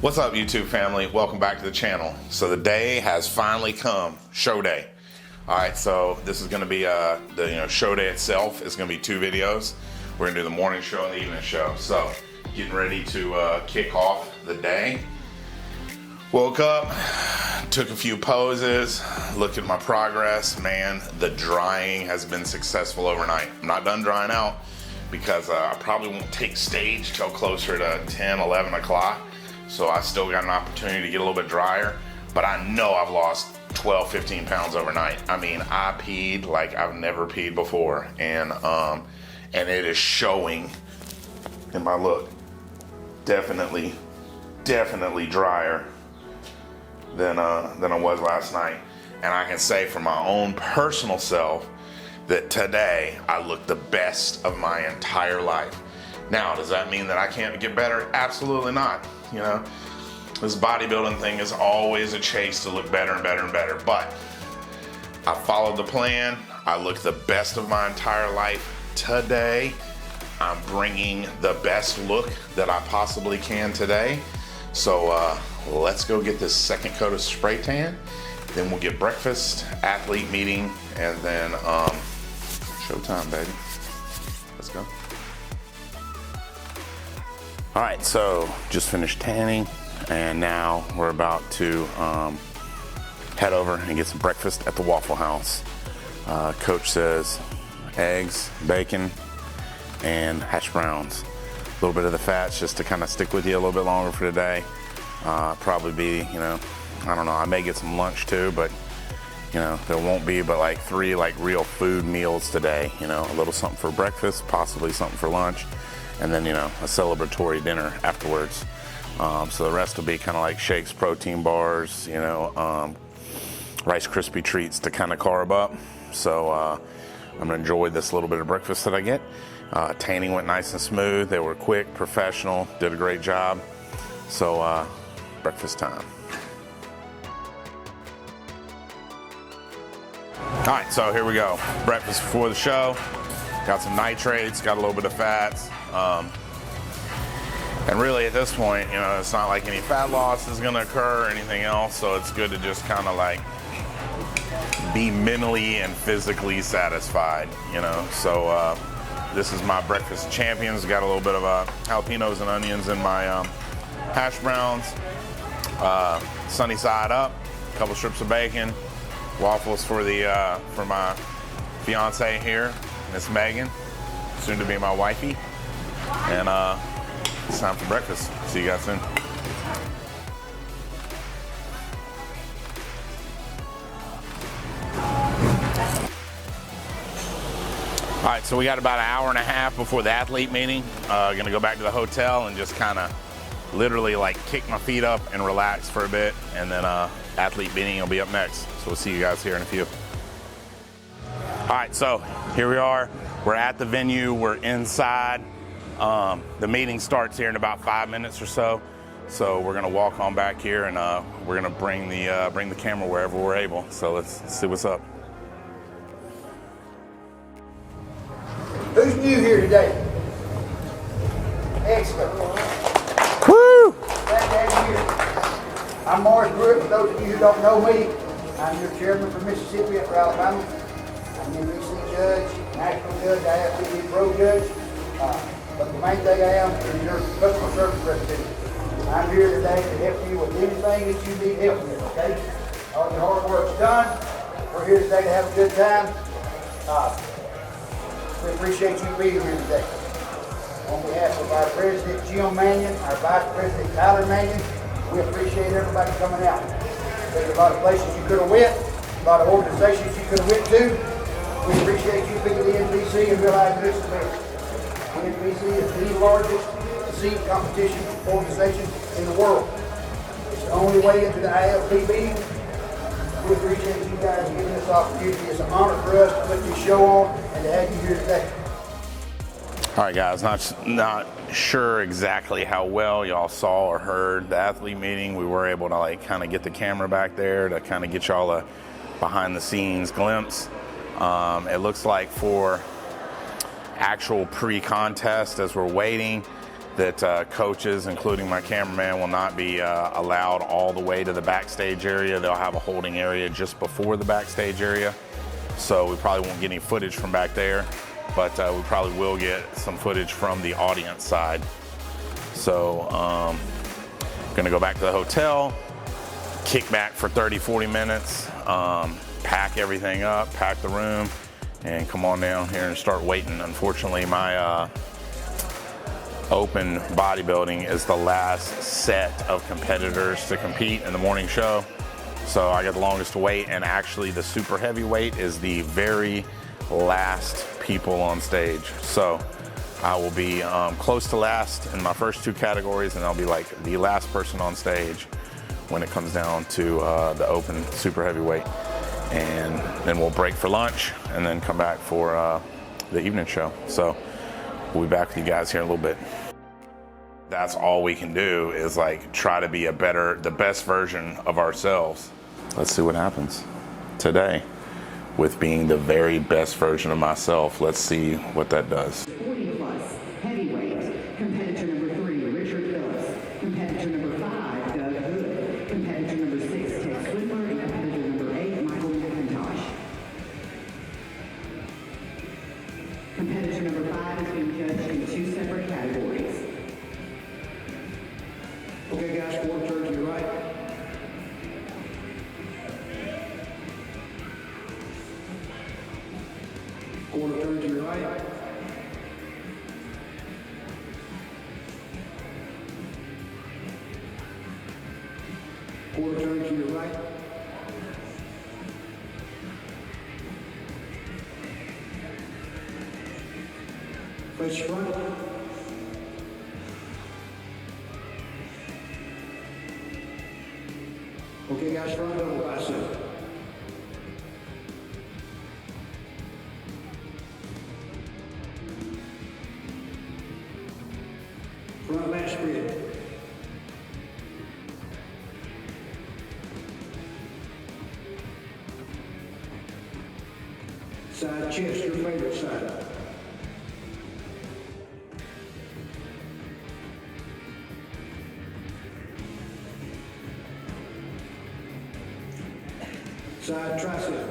What's up, YouTube family? Welcome back to the channel. So the day has finally come, show day. All right, so this is going to be the show day itself. It's going to be 2 videos. We're going to do the morning show and the evening show. So getting ready to kick off the day. Woke up, took a few poses, looked at my progress. Man, the drying has been successful overnight. I'm not done drying out because I probably won't take stage till closer to 10, 11 o'clock. So I still got an opportunity to get a little bit drier, but I know I've lost 12, 15 pounds overnight. I mean, I peed like I've never peed before, and it is showing in my look. Definitely drier than I was last night. And I can say for my own personal self that today I look the best of my entire life. Now, does that mean that I can't get better? Absolutely not. You know, this bodybuilding thing is always a chase to look better and better and better. But I followed the plan. I look the best of my entire life today. I'm bringing the best look that I possibly can today. So let's go get this second coat of spray tan. Then we'll get breakfast, athlete meeting, and then showtime, baby. Let's go. All right, so just finished tanning, and now we're about to head over and get some breakfast at the Waffle House. Coach says eggs, bacon, and hash browns. A little bit of the fats just to kind of stick with you a little bit longer for today. Probably be, I don't know, I may get some lunch too, but there won't be but like 3 real food meals today. A little something for breakfast, possibly something for lunch, and then a celebratory dinner afterwards. So the rest will be kind of like shakes, protein bars, Rice Krispie treats to kind of carb up. So I'm gonna enjoy this little bit of breakfast that I get. Tanning went nice and smooth. They were quick, professional, did a great job. So breakfast time. All right, so here we go. Breakfast before the show. Got some nitrates, got a little bit of fats. And really at this point, it's not like any fat loss is gonna occur or anything else, so it's good to just kind of like be mentally and physically satisfied, So this is my breakfast champions. Got a little bit of jalapenos and onions in my hash browns. Sunny side up, a couple strips of bacon, waffles for my fiance here, Miss Megan, soon to be my wifey, and it's time for breakfast. See you guys soon. All right, so we got about an hour and a half before the athlete meeting. Gonna go back to the hotel and just kind of literally kick my feet up and relax for a bit, and then athlete meeting will be up next. So we'll see you guys here in a few. All right, so here we are. We're at the venue. We're inside. The meeting starts here in about 5 minutes or so. So we're gonna walk on back here, and we're gonna bring the camera wherever we're able. So let's see what's up. Who's new here today? Excellent. Woo! Glad to have you here. I'm Morris Brooks. For those of you who don't know me, I'm your chairman for Mississippi for Alabama. I'm the NBC judge, national judge, IFBB pro judge. But the main thing I am is your customer service representative. I'm here today to help you with anything that you need help with, okay? All your hard work's done. We're here today to have a good time. We appreciate you being here today. On behalf of our President Jim Mannion, our Vice President Tyler Mannion, we appreciate everybody coming out. There's a lot of places you could have went, a lot of organizations you could have went to. We appreciate you being the NBC and realize this is better. The NBC is the largest seed competition organization in the world. It's the only way into the IFBB. We appreciate you guys giving this opportunity. It's an honor for us to put this show on and to have you here today. All right, guys, not sure exactly how well y'all saw or heard the athlete meeting. We were able to kind of get the camera back there to kind of get y'all a behind the scenes glimpse. It looks like for actual pre-contest, as we're waiting, that coaches, including my cameraman, will not be allowed all the way to the backstage area. They'll have a holding area just before the backstage area. So we probably won't get any footage from back there, but we probably will get some footage from the audience side. So gonna go back to the hotel, kick back for 30, 40 minutes, pack everything up, pack the room, and come on down here and start waiting. Unfortunately, my open bodybuilding is the last set of competitors to compete in the morning show. So I got the longest to wait, and actually the super heavyweight is the very last people on stage. So I will be close to last in my first two categories, and I'll be like the last person on stage when it comes down to the open super heavyweight. And then we'll break for lunch and then come back for the evening show. So we'll be back with you guys here in a little bit. That's all we can do is like try to be the best version of ourselves. Let's see what happens today with being the very best version of myself. Let's see what that does. 40 plus heavyweight, competitor number 3, Richard Phillips, competitor number 5, Doug Hood, competitor number 6, Ted Swindler, and competitor number 8, Michael McIntosh. Competitor number 5 is being judged in 2 separate categories. Okay, guys, 4 turn to your right. Quarter turn to your right. Quarter turn to your right. Face front. Okay, guys, front double bicep. Front lat spread. Side chest, your favorite side. Side tricep.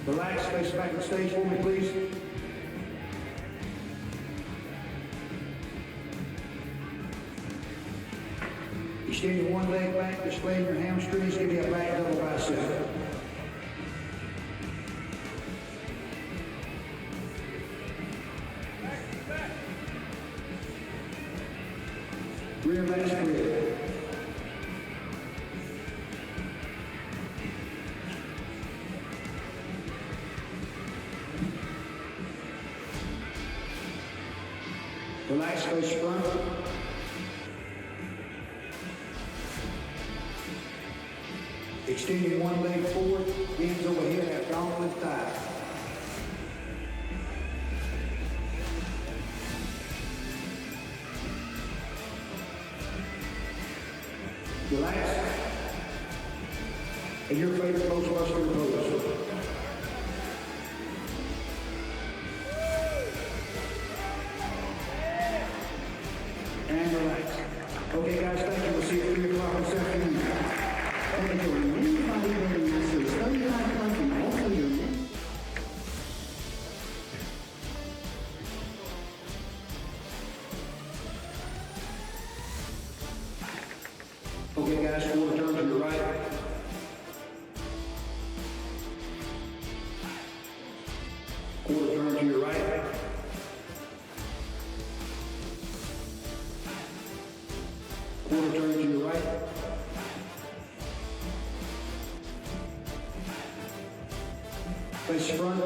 Relax, face back on stage for me, please. Extend your one leg back, displaying your hamstrings, give you a back double bicep. Rear lat spread. Relax, face front. Extending one leg forward, hands overhead, have gauntlet thigh. Relax. And your favorite most muscular pose. And relax. Okay, guys, thank you. We'll see you at 3 o'clock this afternoon. Open to our men's bodybuilding masters 35 plus and also your men's. Okay, guys, quarter turn to your right. Quarter turn to your right. Quarter turn to your right. Face front.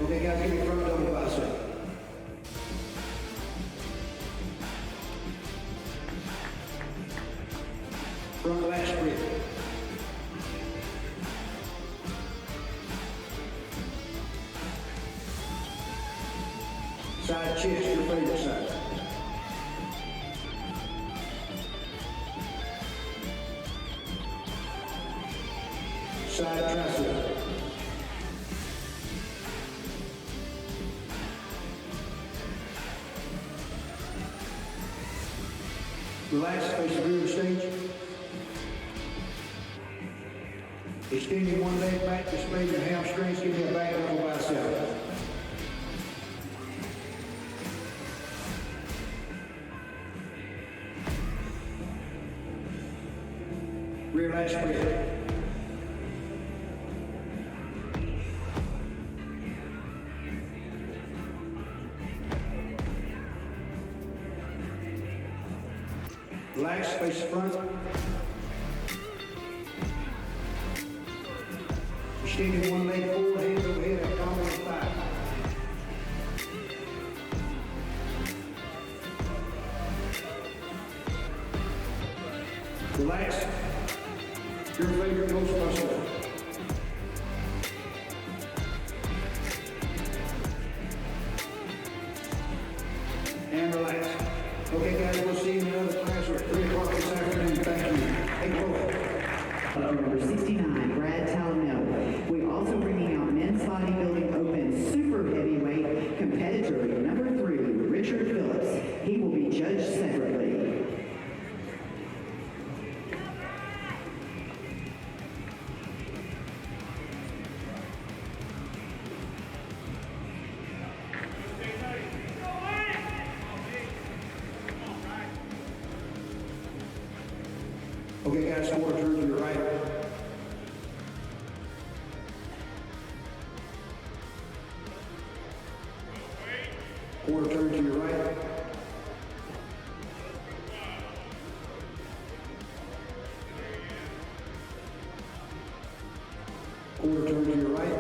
Okay, guys, give me front double bicep. Front lat spread. Side chest, your favorite side. Relax, face the rear of the stage. Extending one leg back, displaying your hamstrings, give me a back double bicep. Rear lat spread. Relax, face the front. Extending one leg forward, hands overhead, abdominal thigh. Relax. Your favorite most muscle. And relax. Okay, guys, we'll see you in another class at 3 o'clock this afternoon. Thank you. Hey, go ahead. Number 69, Brad Talano. We also bringing out men's bodybuilding open super heavyweight competitor number 3, Richard Phillips. He will be judged separately. Okay, guys, quarter turn to your right. Quarter turn to your right. Quarter turn to your right.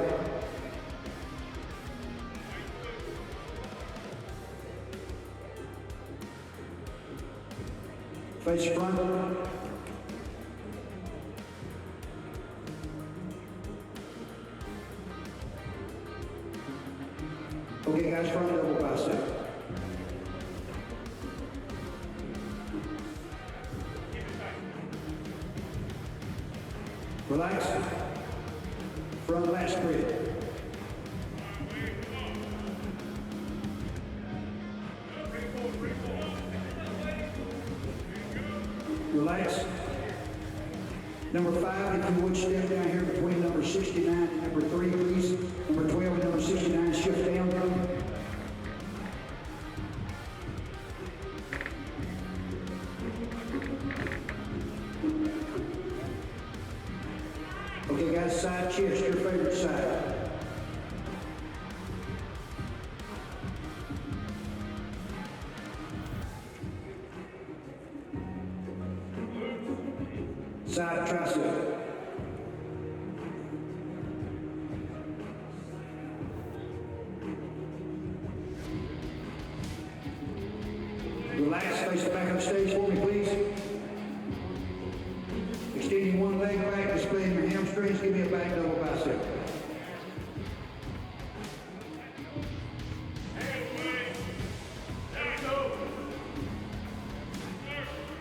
Face front. Okay, guys, front double bicep. Relax. Front lat spread. Relax. Number 5, if you would step down here between number 69 and number 3, please. Number 12 and number 69, shift down. Okay, guys, side chest, your favorite side. Side tricep. Relax, face the back of the stage for me, please. Extending one leg back, displaying your hamstrings, give me a back double bicep.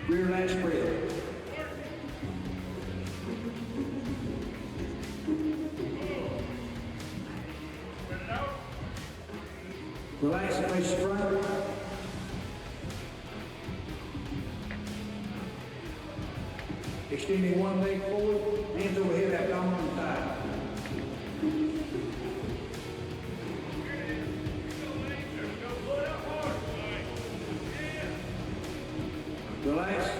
Rear lat spread. Relax and face the front. Extending one leg forward, hands overhead, abdominal and thigh. Relax.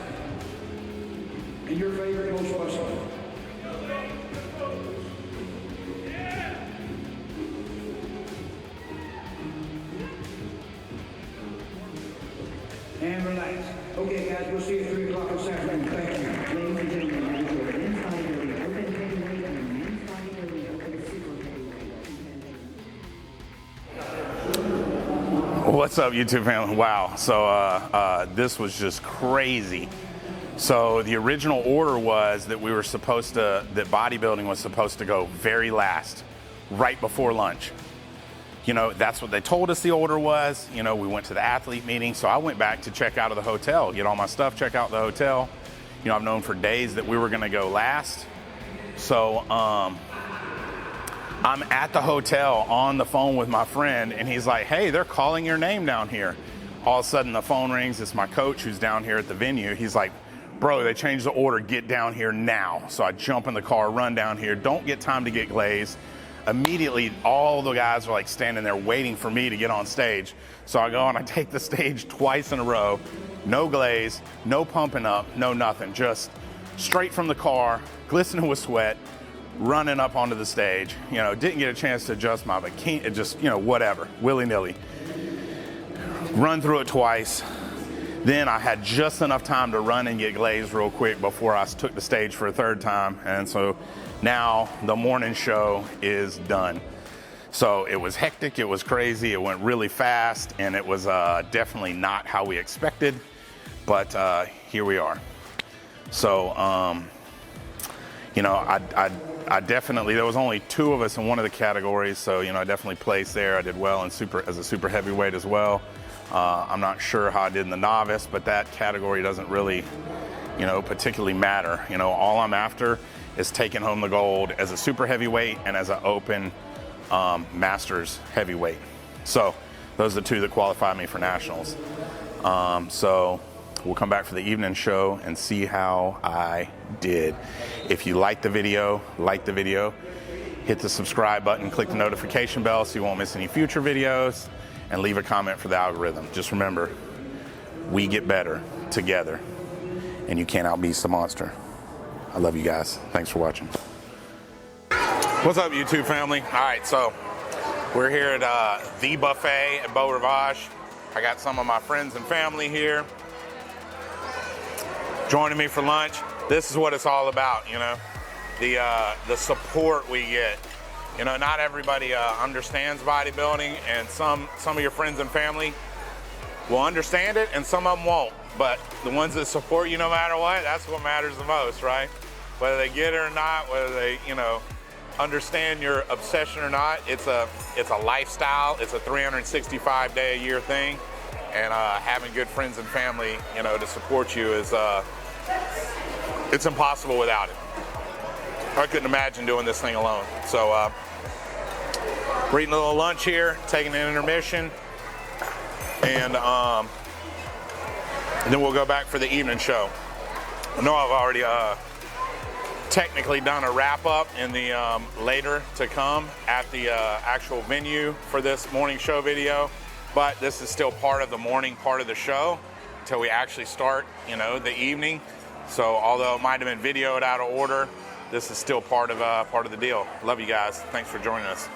And your favorite most muscle. And relax. Okay, guys, we'll see you at 3 o'clock this afternoon. Thank you. Ladies and gentlemen, that is your men's bodybuilding open heavyweight and men's bodybuilding open super heavyweight. What's up, YouTube family? Wow. So this was just crazy. So the original order was that that bodybuilding was supposed to go very last, right before lunch. You know, that's what they told us the order was. You know, we went to the athlete meeting, so I went back to check out of the hotel, get all my stuff, check out the hotel. You know, I've known for days that we were gonna go last. So I'm at the hotel on the phone with my friend, and he's like, hey, they're calling your name down here. all of a sudden the phone rings. It's my coach who's down here at the venue. He's like, bro, they changed the order, get down here now. So I jump in the car, run down here, don't get time to get glazed. Immediately, all the guys are like standing there waiting for me to get on stage. So I go and I take the stage twice in a row. No glaze, no pumping up, no nothing. Just straight from the car, glistening with sweat, running up onto the stage. You know, didn't get a chance to adjust my bikini, just, you know, whatever, willy-nilly. Run through it twice. Then I had just enough time to run and get glazed real quick before I took the stage for a third time. And so now the morning show is done. So it was hectic, it was crazy, it went really fast, and it was definitely not how we expected, but here we are. So, you know, I definitely, there was only 2 of us in one of the categories, so, you know, I definitely placed there. I did well in as a super heavyweight as well. I'm not sure how I did in the novice, but that category doesn't really, you know, particularly matter. You know, all I'm after is taking home the gold as a super heavyweight and as an open masters heavyweight. So those are the 2 that qualify me for nationals. So we'll come back for the evening show and see how I did. If you like the video, hit the subscribe button, click the notification bell so you won't miss any future videos, and leave a comment for the algorithm. Just remember, we get better together, and you can't outbeast the monster. I love you guys. Thanks for watching. What's up, YouTube family? All right, so we're here at the buffet at Beau Rivage. I got some of my friends and family here joining me for lunch. This is what it's all about, you know, the support we get. You know, not everybody understands bodybuilding, and some of your friends and family will understand it, and some of them won't. But the ones that support you no matter what, that's what matters the most, right? Whether they get it or not, whether they, you know, understand your obsession or not, it's a lifestyle. It's a 365-day-a-year thing, and having good friends and family, you know, to support you is it's impossible without it. I couldn't imagine doing this thing alone. So we're eating a little lunch here, taking an intermission, and then we'll go back for the evening show. I know I've already technically done a wrap up in the later to come at the actual venue for this morning show video, but this is still part of the morning part of the show until we actually start, you know, the evening. So although it might have been videoed out of order, this is still part of the deal. Love you guys. Thanks for joining us.